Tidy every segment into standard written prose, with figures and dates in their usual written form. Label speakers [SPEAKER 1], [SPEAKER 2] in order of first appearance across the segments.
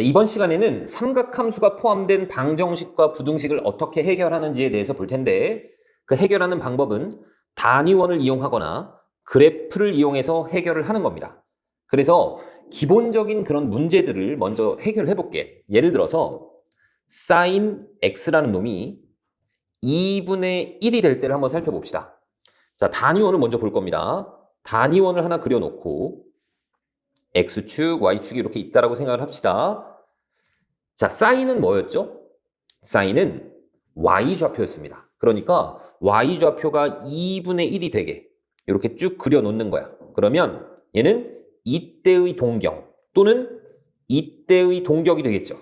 [SPEAKER 1] 이번 시간에는 삼각함수가 포함된 방정식과 부등식을 어떻게 해결하는지에 대해서 볼 텐데 그 해결하는 방법은 단위원을 이용하거나 그래프를 이용해서 해결을 하는 겁니다. 그래서 기본적인 그런 문제들을 먼저 해결해 볼게. 예를 들어서 sin x라는 놈이 2분의 1이 될 때를 한번 살펴봅시다. 자, 단위원을 먼저 볼 겁니다. 단위원을 하나 그려놓고 x축, y축이 이렇게 있다라고 생각을 합시다. 자, 사인은 뭐였죠? 사인은 y좌표였습니다. 그러니까 y좌표가 2분의 1이 되게 이렇게 쭉 그려놓는 거야. 그러면 얘는 이때의 동경 또는 이때의 동격이 되겠죠.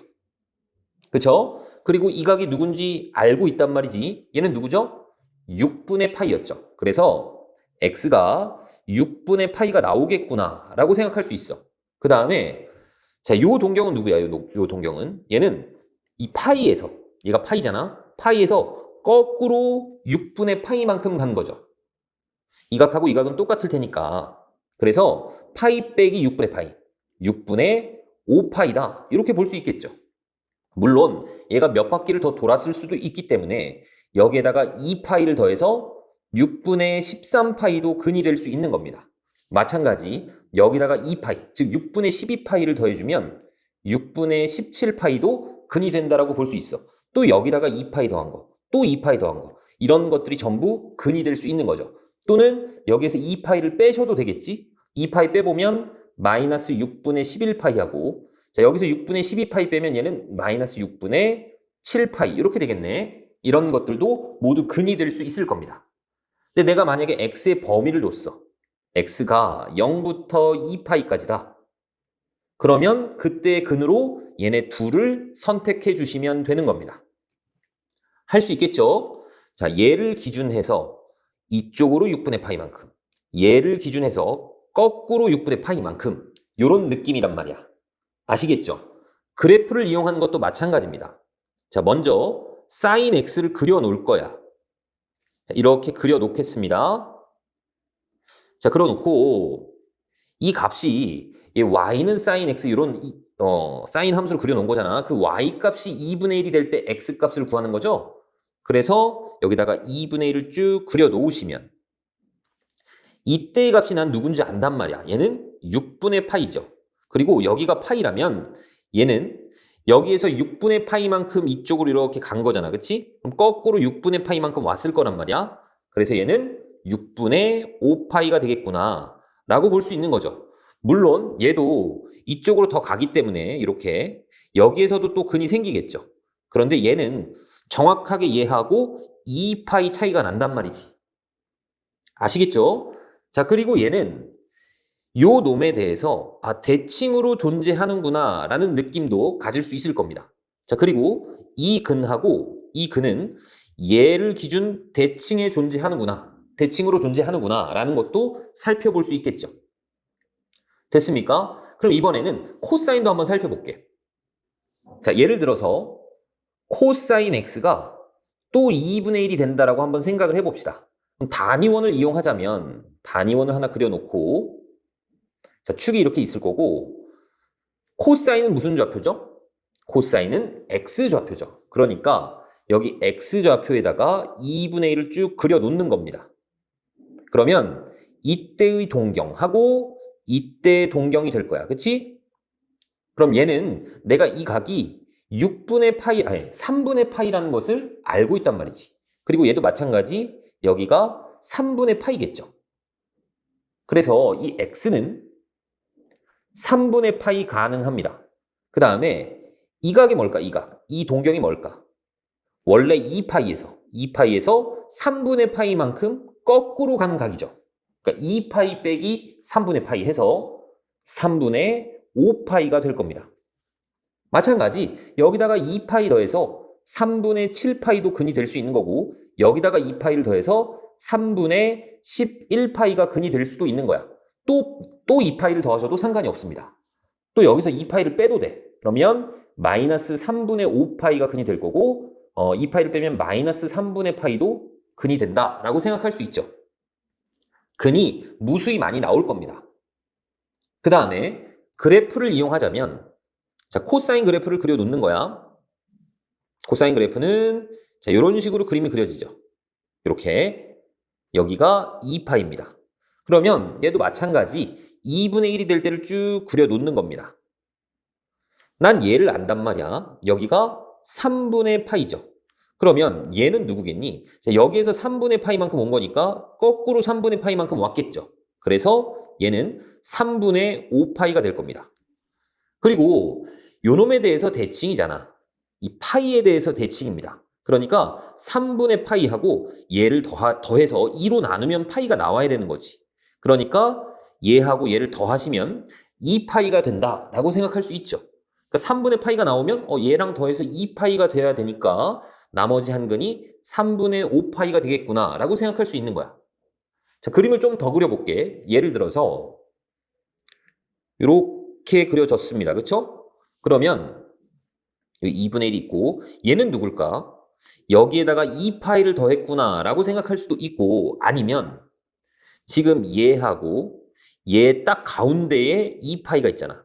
[SPEAKER 1] 그렇죠? 그리고 이 각이 누군지 알고 있단 말이지. 얘는 누구죠? 6분의 파이였죠. 그래서 x가 6분의 파이가 나오겠구나 라고 생각할 수 있어. 그 다음에 자, 요 동경은 누구야? 요 동경은 얘는 이 파이에서 얘가 파이잖아. 파이에서 거꾸로 6분의 파이만큼 간 거죠. 이 각하고 이 각은 똑같을 테니까. 그래서 파이 빼기 6분의 파이, 6분의 5파이다 이렇게 볼 수 있겠죠. 물론 얘가 몇 바퀴를 더 돌았을 수도 있기 때문에 여기에다가 2파이를 더해서 6분의 13파이도 근이 될 수 있는 겁니다. 마찬가지 여기다가 2파이, 즉 6분의 12파이를 더해주면 6분의 17파이도 근이 된다라고 볼 수 있어. 또 여기다가 2파이 더한 거, 또 2파이 더한 거, 이런 것들이 전부 근이 될 수 있는 거죠. 또는 여기에서 2파이를 빼셔도 되겠지. 2파이 빼보면 마이너스 6분의 11파이하고 자, 여기서 6분의 12파이 빼면 얘는 마이너스 6분의 7파이 이렇게 되겠네. 이런 것들도 모두 근이 될 수 있을 겁니다. 근데 내가 만약에 x의 범위를 뒀어. x가 0부터 2파이까지다. 그러면 그때의 근으로 얘네 둘을 선택해 주시면 되는 겁니다. 할 수 있겠죠? 자, 얘를 기준해서 이쪽으로 6분의 파이만큼, 얘를 기준해서 거꾸로 6분의 파이만큼 이런 느낌이란 말이야. 아시겠죠? 그래프를 이용한 것도 마찬가지입니다. 자, 먼저 sin x를 그려 놓을 거야. 자, 이렇게 그려 놓겠습니다. 자, 그려 놓고 이 값이 y는 sin x 이런 sin 함수를 그려 놓은 거잖아. 그 y 값이 2분의 1이 될 때 x 값을 구하는 거죠. 그래서 여기다가 2분의 1을 쭉 그려 놓으시면 이때의 값이 난 누군지 안단 말이야. 얘는 6분의 파이죠. 그리고 여기가 파이라면 얘는 여기에서 6분의 파이만큼 이쪽으로 이렇게 간 거잖아. 그치? 그럼 거꾸로 6분의 파이만큼 왔을 거란 말이야. 그래서 얘는 6분의 5파이가 되겠구나 라고 볼 수 있는 거죠. 물론 얘도 이쪽으로 더 가기 때문에 이렇게 여기에서도 또 근이 생기겠죠. 그런데 얘는 정확하게 얘하고 2파이 차이가 난단 말이지. 아시겠죠? 자, 그리고 얘는 요 놈에 대해서 대칭으로 존재하는구나 라는 느낌도 가질 수 있을 겁니다. 자, 그리고 이 근하고 이 근은 얘를 기준 대칭에 존재하는구나, 대칭으로 존재하는구나 라는 것도 살펴볼 수 있겠죠. 됐습니까? 그럼 이번에는 코사인도 한번 살펴볼게. 자, 예를 들어서 코사인 x가 또 2분의 1이 된다라고 한번 생각을 해봅시다. 그럼 단위원을 이용하자면 단위원을 하나 그려놓고 자, 축이 이렇게 있을 거고 코사인은 무슨 좌표죠? 코사인은 x좌표죠. 그러니까 여기 x좌표에다가 2분의 1을 쭉 그려놓는 겁니다. 그러면 이때의 동경하고 이때의 동경이 될 거야. 그치? 그럼 얘는 내가 이 각이 6분의 파이, 아니 3분의 파이라는 것을 알고 있단 말이지. 그리고 얘도 마찬가지 여기가 3분의 파이겠죠. 그래서 이 x는 3분의 파이 가능합니다. 그 다음에 이 각이 뭘까? 이 각. 이 동경이 뭘까? 원래 2파이에서 3분의 파이만큼 거꾸로 간 각이죠. 그러니까 2파이 빼기 3분의 파이 해서 3분의 5파이가 될 겁니다. 마찬가지 여기다가 2파이 더해서 3분의 7파이도 근이 될 수 있는 거고 여기다가 2파이를 더해서 3분의 11파이가 근이 될 수도 있는 거야. 또 2파이를 더하셔도 상관이 없습니다. 또 여기서 2파이를 빼도 돼. 그러면 마이너스 3분의 5파이가 근이 될 거고 2파이를 빼면 마이너스 3분의 파이도 근이 된다라고 생각할 수 있죠. 근이 무수히 많이 나올 겁니다. 그 다음에 그래프를 이용하자면 자, 코사인 그래프를 그려놓는 거야. 코사인 그래프는 자, 이런 식으로 그림이 그려지죠. 이렇게 여기가 2파입니다. 그러면 얘도 마찬가지 2분의 1이 될 때를 쭉 그려놓는 겁니다. 난 얘를 안단 말이야. 여기가 3분의 파이죠. 그러면 얘는 누구겠니? 자, 여기에서 3분의 파이만큼 온 거니까 거꾸로 3분의 파이만큼 왔겠죠. 그래서 얘는 3분의 5파이가 될 겁니다. 그리고 요놈에 대해서 대칭이잖아. 이 파이에 대해서 대칭입니다. 그러니까 3분의 파이하고 얘를 더해서 2로 나누면 파이가 나와야 되는 거지. 그러니까 얘하고 얘를 더하시면 2파이가 된다라고 생각할 수 있죠. 그러니까 3분의 파이가 나오면 얘랑 더해서 2파이가 돼야 되니까 나머지 한 근이 3분의 5파이가 되겠구나라고 생각할 수 있는 거야. 자, 그림을 좀 더 그려볼게. 예를 들어서 이렇게 그려졌습니다. 그렇죠? 그러면 2분의 1이 있고 얘는 누굴까? 여기에다가 2파이를 더했구나라고 생각할 수도 있고 아니면 지금 얘하고 얘 딱 가운데에 2파이가 있잖아.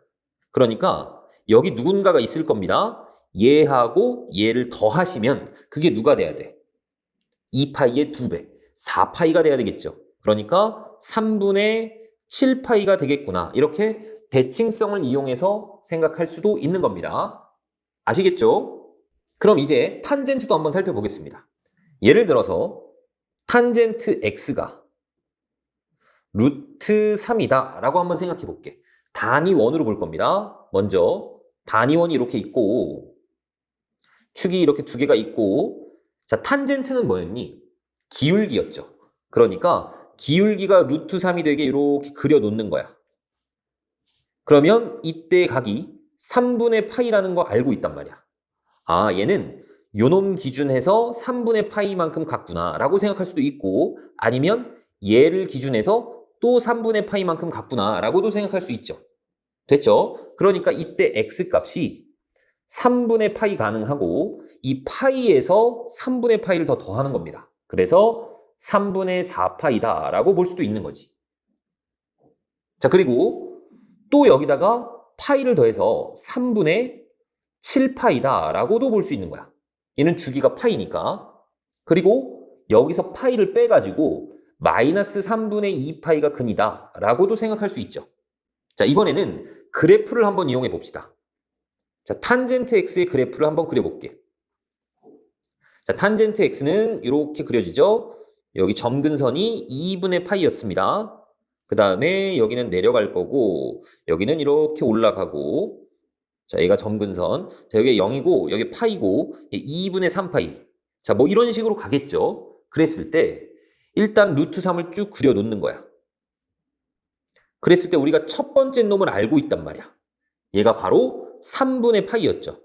[SPEAKER 1] 그러니까 여기 누군가가 있을 겁니다. 얘하고 얘를 더하시면 그게 누가 돼야 돼? 2파이의 2배, 4파이가 돼야 되겠죠. 그러니까 3분의 7파이가 되겠구나. 이렇게 대칭성을 이용해서 생각할 수도 있는 겁니다. 아시겠죠? 그럼 이제 탄젠트도 한번 살펴보겠습니다. 예를 들어서 탄젠트 x가 루트 3이다 라고 한번 생각해 볼게. 단위원으로 볼 겁니다. 먼저 단위원이 이렇게 있고 축이 이렇게 두 개가 있고 자, 탄젠트는 뭐였니? 기울기였죠. 그러니까 기울기가 루트 3이 되게 이렇게 그려놓는 거야. 그러면 이때 각이 3분의 파이라는 거 알고 있단 말이야. 아, 얘는 요놈 기준해서 3분의 파이만큼 같구나 라고 생각할 수도 있고 아니면 얘를 기준해서 또 3분의 파이만큼 같구나 라고도 생각할 수 있죠. 됐죠? 그러니까 이때 x 값이 3분의 파이 가능하고 이 파이에서 3분의 파이를 더 더하는 겁니다. 그래서 3분의 4파이다 라고 볼 수도 있는 거지. 자, 그리고 또 여기다가 파이를 더해서 3분의 7파이다 라고도 볼 수 있는 거야. 얘는 주기가 파이니까. 그리고 여기서 파이를 빼가지고 마이너스 3분의 2파이가 근이다 라고도 생각할 수 있죠. 자, 이번에는 그래프를 한번 이용해 봅시다. 자, 탄젠트 x의 그래프를 한번 그려볼게. 자, 탄젠트 x는 이렇게 그려지죠. 여기 점근선이 2분의 파이였습니다. 그 다음에 여기는 내려갈 거고 여기는 이렇게 올라가고 자, 얘가 점근선. 자, 여기 0이고 여기 파이고 2분의 3파이. 자, 뭐 이런 식으로 가겠죠. 그랬을 때 일단 루트 3을 쭉 그려놓는 거야. 그랬을 때 우리가 첫 번째 놈을 알고 있단 말이야. 얘가 바로 3분의 파이였죠.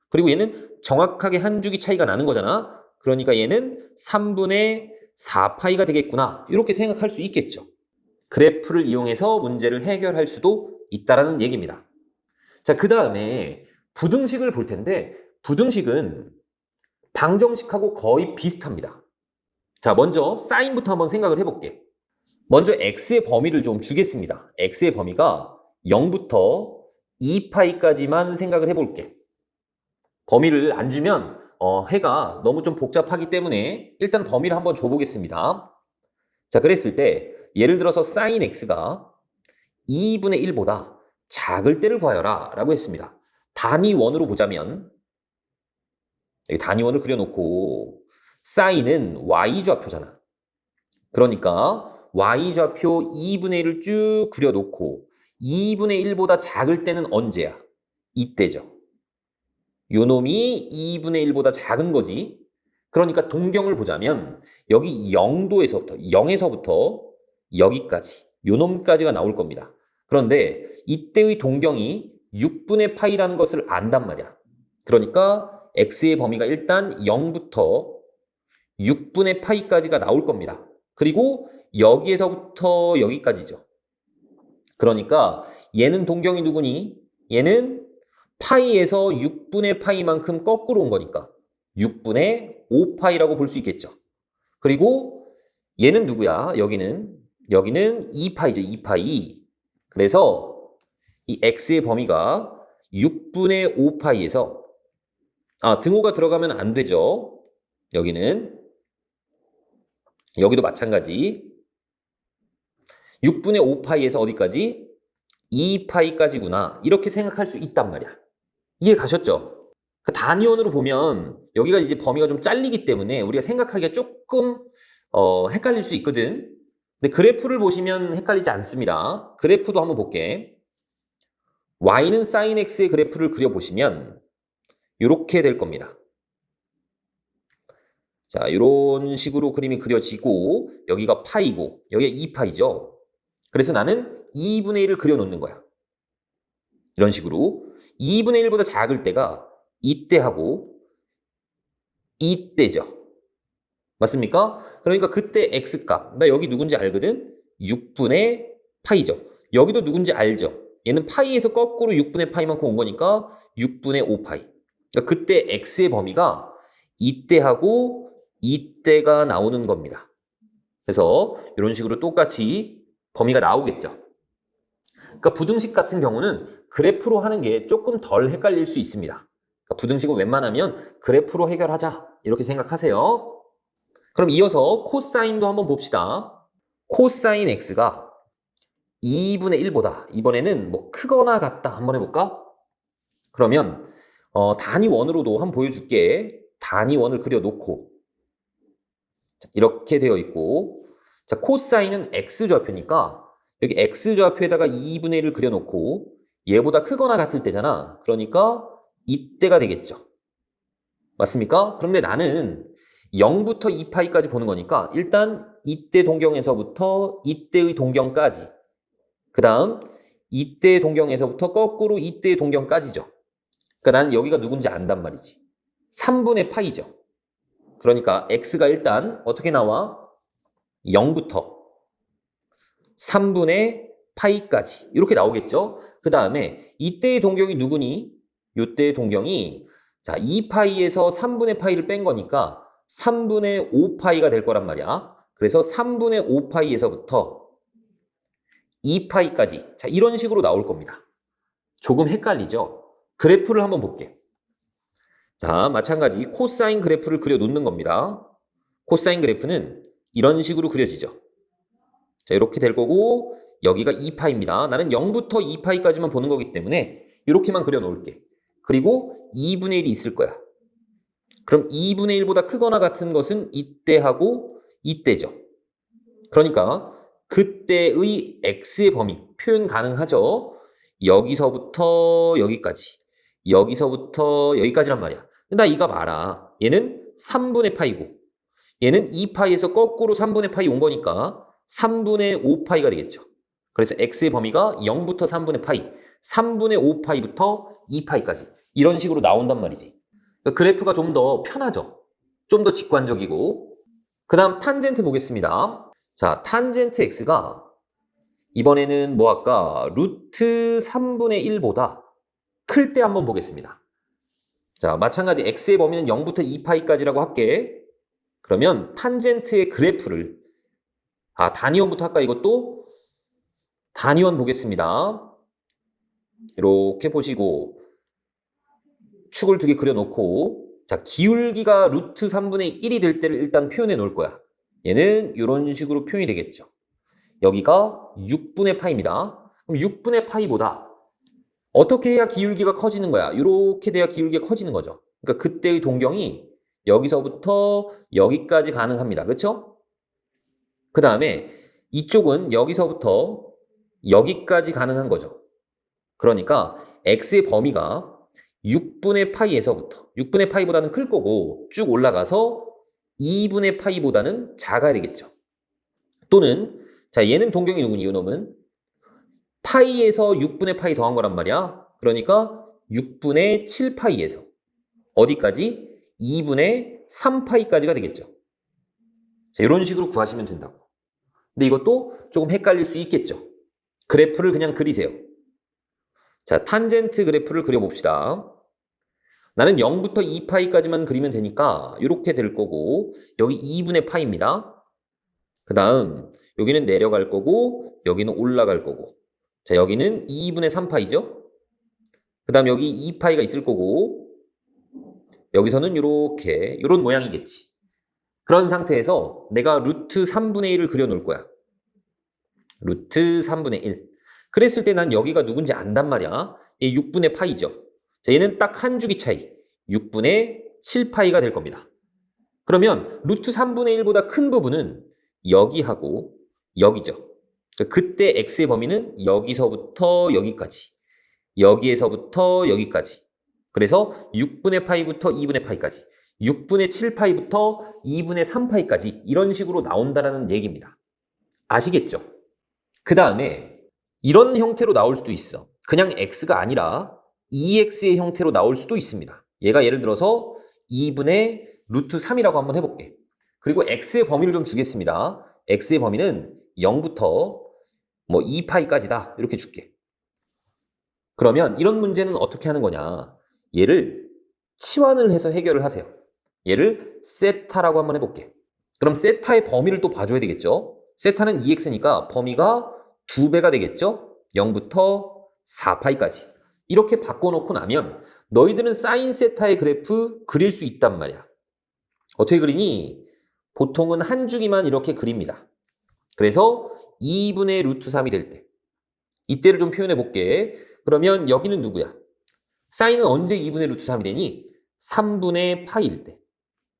[SPEAKER 1] 그리고 얘는 정확하게 한 주기 차이가 나는 거잖아. 그러니까 얘는 3분의 4파이가 되겠구나. 이렇게 생각할 수 있겠죠. 그래프를 이용해서 문제를 해결할 수도 있다라는 얘기입니다. 자, 그 다음에 부등식을 볼 텐데 부등식은 방정식하고 거의 비슷합니다. 자, 먼저 사인부터 한번 생각을 해볼게. 먼저 x의 범위를 좀 주겠습니다. x의 범위가 0부터 2파이까지만 생각을 해볼게. 범위를 안 주면 해가 너무 좀 복잡하기 때문에 일단 범위를 한번 줘보겠습니다. 자, 그랬을 때 예를 들어서 sin x가 2분의 1보다 작을 때를 구하여라 라고 했습니다. 단위원으로 보자면 여기 단위원을 그려놓고 sin은 y좌표잖아. 그러니까 y좌표 2분의 1을 쭉 그려놓고 2분의 1보다 작을 때는 언제야? 이때죠. 요 놈이 2분의 1보다 작은 거지. 그러니까 동경을 보자면 여기 0에서부터 여기까지 요 놈까지가 나올 겁니다. 그런데 이때의 동경이 6분의 파이라는 것을 안단 말이야. 그러니까 x의 범위가 일단 0부터 6분의 파이까지가 나올 겁니다. 그리고 여기에서부터 여기까지죠. 그러니까 얘는 동경이 누구니? 얘는 파이에서 6분의 파이만큼 거꾸로 온 거니까 6분의 5파이라고 볼 수 있겠죠. 그리고 얘는 누구야? 여기는 2파이죠. 2파이. 그래서 이 x의 범위가 6분의 5파이에서 등호가 들어가면 안 되죠. 여기는 여기도 마찬가지 6분의 5파이에서 어디까지? 2파이까지구나. 이렇게 생각할 수 있단 말이야. 이해 가셨죠? 그 단위원으로 보면 여기가 이제 범위가 좀 잘리기 때문에 우리가 생각하기가 조금 헷갈릴 수 있거든. 근데 그래프를 보시면 헷갈리지 않습니다. 그래프도 한번 볼게. y는 sin x의 그래프를 그려보시면 이렇게 될 겁니다. 자, 이런 식으로 그림이 그려지고 여기가 파이고 여기가 2파이죠. 그래서 나는 2분의 1을 그려놓는 거야. 이런 식으로 2분의 1보다 작을 때가 이때하고 이때죠. 맞습니까? 그러니까 그때 x값, 나 여기 누군지 알거든? 6분의 파이죠. 여기도 누군지 알죠? 얘는 파이에서 거꾸로 6분의 파이만큼 온 거니까 6분의 5파이. 그러니까 그때 x의 범위가 이때하고 이때가 나오는 겁니다. 그래서 이런 식으로 똑같이 범위가 나오겠죠. 그러니까 부등식 같은 경우는 그래프로 하는 게 조금 덜 헷갈릴 수 있습니다. 그러니까 부등식은 웬만하면 그래프로 해결하자 이렇게 생각하세요. 그럼 이어서 코사인도 한번 봅시다. 코사인 x가 2분의 1보다 이번에는 뭐 크거나 같다 한번 해볼까? 그러면 단위원으로도 한번 보여줄게. 단위원을 그려놓고 자, 이렇게 되어 있고 자 코사인은 x좌표니까 여기 x좌표에다가 2분의 1을 그려놓고 얘보다 크거나 같을 때잖아. 그러니까 이때가 되겠죠. 맞습니까? 그런데 나는 0부터 2파이까지 보는 거니까 일단 이때 동경에서부터 이때의 동경까지 그 다음 이때 동경에서부터 거꾸로 이때 동경까지죠. 그러니까 나는 여기가 누군지 안단 말이지. 3분의 파이죠. 그러니까 x가 일단 어떻게 나와? 0부터 3분의 파이까지 이렇게 나오겠죠. 그 다음에 이때의 동경이 누구니? 이때의 동경이 자 2파이에서 3분의 파이를 뺀 거니까 3분의 5파이가 될 거란 말이야. 그래서 3분의 5파이에서부터 2파이까지 자 이런 식으로 나올 겁니다. 조금 헷갈리죠? 그래프를 한번 볼게. 자 마찬가지 코사인 그래프를 그려놓는 겁니다. 코사인 그래프는 이런 식으로 그려지죠. 자, 이렇게 될 거고 여기가 2파입니다. 나는 0부터 2파이까지만 보는 거기 때문에 이렇게만 그려놓을게. 그리고 2분의 1이 있을 거야. 그럼 2분의 1보다 크거나 같은 것은 이때하고 이때죠. 그러니까 그때의 x의 범위 표현 가능하죠. 여기서부터 여기까지 여기서부터 여기까지란 말이야. 나 이거 봐라. 얘는 3분의 파이고 얘는 2파이에서 거꾸로 3분의 파이 온 거니까 3분의 5파이가 되겠죠. 그래서 x의 범위가 0부터 3분의 파이, 3분의 5파이부터 2파이까지 이런 식으로 나온단 말이지. 그러니까 그래프가 좀 더 편하죠. 좀 더 직관적이고 그 다음 탄젠트 보겠습니다. 자, 탄젠트 x가 이번에는 뭐 할까? 루트 3분의 1보다 클 때 한번 보겠습니다. 자, 마찬가지 x의 범위는 0부터 2파이까지라고 할게. 그러면 탄젠트의 그래프를 단위원부터 할까? 이것도 단위원 보겠습니다. 이렇게 보시고 축을 두 개 그려놓고 자 기울기가 루트 3분의 1이 될 때를 일단 표현해 놓을 거야. 얘는 이런 식으로 표현이 되겠죠. 여기가 6분의 파입니다. 그럼 6분의 파이보다 어떻게 해야 기울기가 커지는 거야? 이렇게 돼야 기울기가 커지는 거죠. 그러니까 그때의 동경이 여기서부터 여기까지 가능합니다. 그렇죠? 그 다음에 이쪽은 여기서부터 여기까지 가능한 거죠. 그러니까 x의 범위가 6분의 파이에서부터 6분의 파이보다는 클 거고 쭉 올라가서 2분의 파이보다는 작아야 되겠죠. 또는 자 얘는 동경이 누구니? 이놈은 파이에서 6분의 파이 더한 거란 말이야. 그러니까 6분의 7파이에서 어디까지? 2분의 3파이까지가 되겠죠. 자, 이런 식으로 구하시면 된다고. 근데 이것도 조금 헷갈릴 수 있겠죠. 그래프를 그냥 그리세요. 자, 탄젠트 그래프를 그려봅시다. 나는 0부터 2파이까지만 그리면 되니까 이렇게 될 거고 여기 2분의 파이입니다. 그 다음 여기는 내려갈 거고 여기는 올라갈 거고 자 여기는 2분의 3파이죠. 그 다음 여기 2파이가 있을 거고 여기서는 이런 모양이겠지. 그런 상태에서 내가 루트 3분의 1을 그려놓을 거야. 루트 3분의 1. 그랬을 때 난 여기가 누군지 안단 말이야. 이 6분의 파이죠. 자, 얘는 딱 한 주기 차이. 6분의 7파이가 될 겁니다. 그러면 루트 3분의 1보다 큰 부분은 여기하고 여기죠. 그때 x의 범위는 여기서부터 여기까지. 여기에서부터 여기까지. 그래서 6분의 파이부터 2분의 파이까지. 6분의 7파이부터 2분의 3파이까지 이런 식으로 나온다는 얘기입니다. 아시겠죠? 그 다음에 이런 형태로 나올 수도 있어. 그냥 x가 아니라 2x의 형태로 나올 수도 있습니다. 얘가 예를 들어서 2분의 루트 3이라고 한번 해볼게. 그리고 x의 범위를 좀 주겠습니다. x의 범위는 0부터 2파이까지다 이렇게 줄게. 그러면 이런 문제는 어떻게 하는 거냐. 얘를 치환을 해서 해결을 하세요. 얘를 세타라고 한번 해볼게. 그럼 세타의 범위를 또 봐줘야 되겠죠. 세타는 2x니까 범위가 2배가 되겠죠. 0부터 4파이까지. 이렇게 바꿔놓고 나면 너희들은 사인 세타의 그래프 그릴 수 있단 말이야. 어떻게 그리니? 보통은 한 주기만 이렇게 그립니다. 그래서 2분의 루트 3이 될 때. 이때를 좀 표현해 볼게. 그러면 여기는 누구야? 사인은 언제 2분의 루트 3이 되니? 3분의 파이일 때.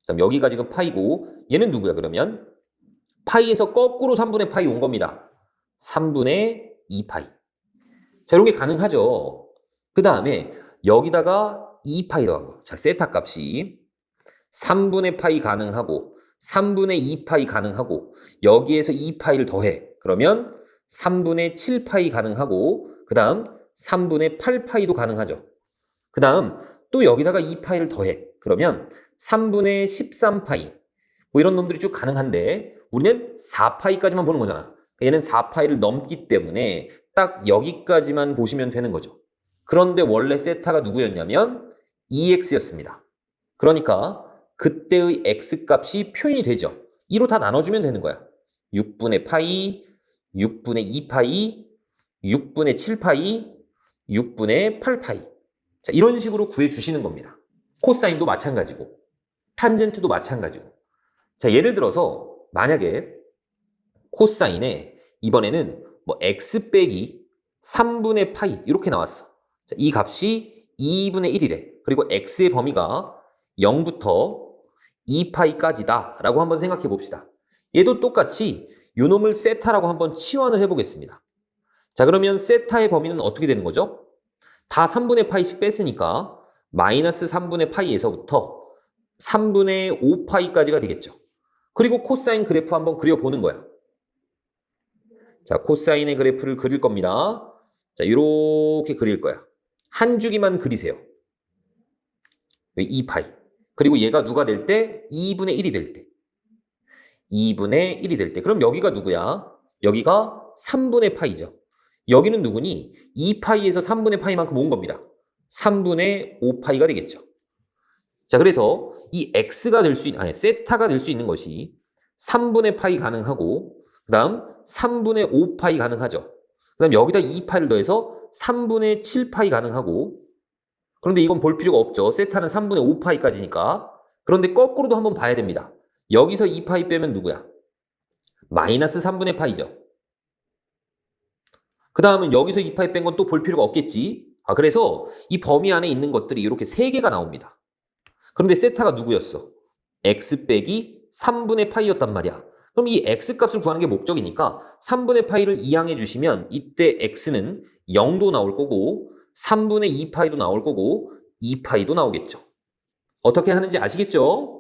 [SPEAKER 1] 그럼 여기가 지금 파이고 얘는 누구야 그러면? 파이에서 거꾸로 3분의 파이 온 겁니다. 3분의 2파이. 자, 이런 게 가능하죠. 그 다음에 여기다가 2파이 더한 거. 자, 세타 값이 3분의 파이 가능하고 3분의 2파이 가능하고 여기에서 2파이를 더해. 그러면 3분의 7파이 가능하고 그 다음 3분의 8파이도 가능하죠. 그 다음 또 여기다가 2파이를 더해. 그러면 3분의 13파이 이런 놈들이 쭉 가능한데 우리는 4파이까지만 보는 거잖아. 얘는 4파이를 넘기 때문에 딱 여기까지만 보시면 되는 거죠. 그런데 원래 세타가 누구였냐면 2x였습니다. 그러니까 그때의 x값이 표현이 되죠. 2로 다 나눠주면 되는 거야. 6분의 파이, 6분의 2파이, 6분의 7파이, 6분의 8파이. 자, 이런 식으로 구해주시는 겁니다. 코사인도 마찬가지고 탄젠트도 마찬가지고. 자, 예를 들어서 만약에 코사인에 이번에는 x 빼기 3분의 파이 이렇게 나왔어. 자, 이 값이 2분의 1이래. 그리고 x의 범위가 0부터 2파이까지다 라고 한번 생각해 봅시다. 얘도 똑같이 요 놈을 세타라고 한번 치환을 해보겠습니다. 자, 그러면 세타의 범위는 어떻게 되는 거죠? 다 3분의 파이씩 뺐으니까 마이너스 3분의 파이에서부터 3분의 5파이까지가 되겠죠. 그리고 코사인 그래프 한번 그려보는 거야. 자, 코사인의 그래프를 그릴 겁니다. 자, 이렇게 그릴 거야. 한 주기만 그리세요. 2파이. 그리고 얘가 누가 될 때? 2분의 1이 될 때. 2분의 1이 될 때. 그럼 여기가 누구야? 여기가 3분의 파이죠. 여기는 누구니? 2파이에서 3분의 파이만큼 온 겁니다. 3분의 5파이가 되겠죠. 자, 그래서 이 x가 될 수 있는, 세타가 될 수 있는 것이 3분의 파이 가능하고 그 다음 3분의 5파이 가능하죠. 그 다음 여기다 2파이를 더해서 3분의 7파이 가능하고 그런데 이건 볼 필요가 없죠. 세타는 3분의 5파이까지니까. 그런데 거꾸로도 한번 봐야 됩니다. 여기서 2파이 빼면 누구야? 마이너스 3분의 파이죠. 그 다음은 여기서 2파이 뺀 건 또 볼 필요가 없겠지. 그래서 이 범위 안에 있는 것들이 이렇게 3개가 나옵니다. 그런데 세타가 누구였어? x 빼기 3분의 파이였단 말이야. 그럼 이 x 값을 구하는 게 목적이니까 3분의 파이를 이항해 주시면 이때 x는 0도 나올 거고 3분의 2파이도 나올 거고 2파이도 나오겠죠. 어떻게 하는지 아시겠죠?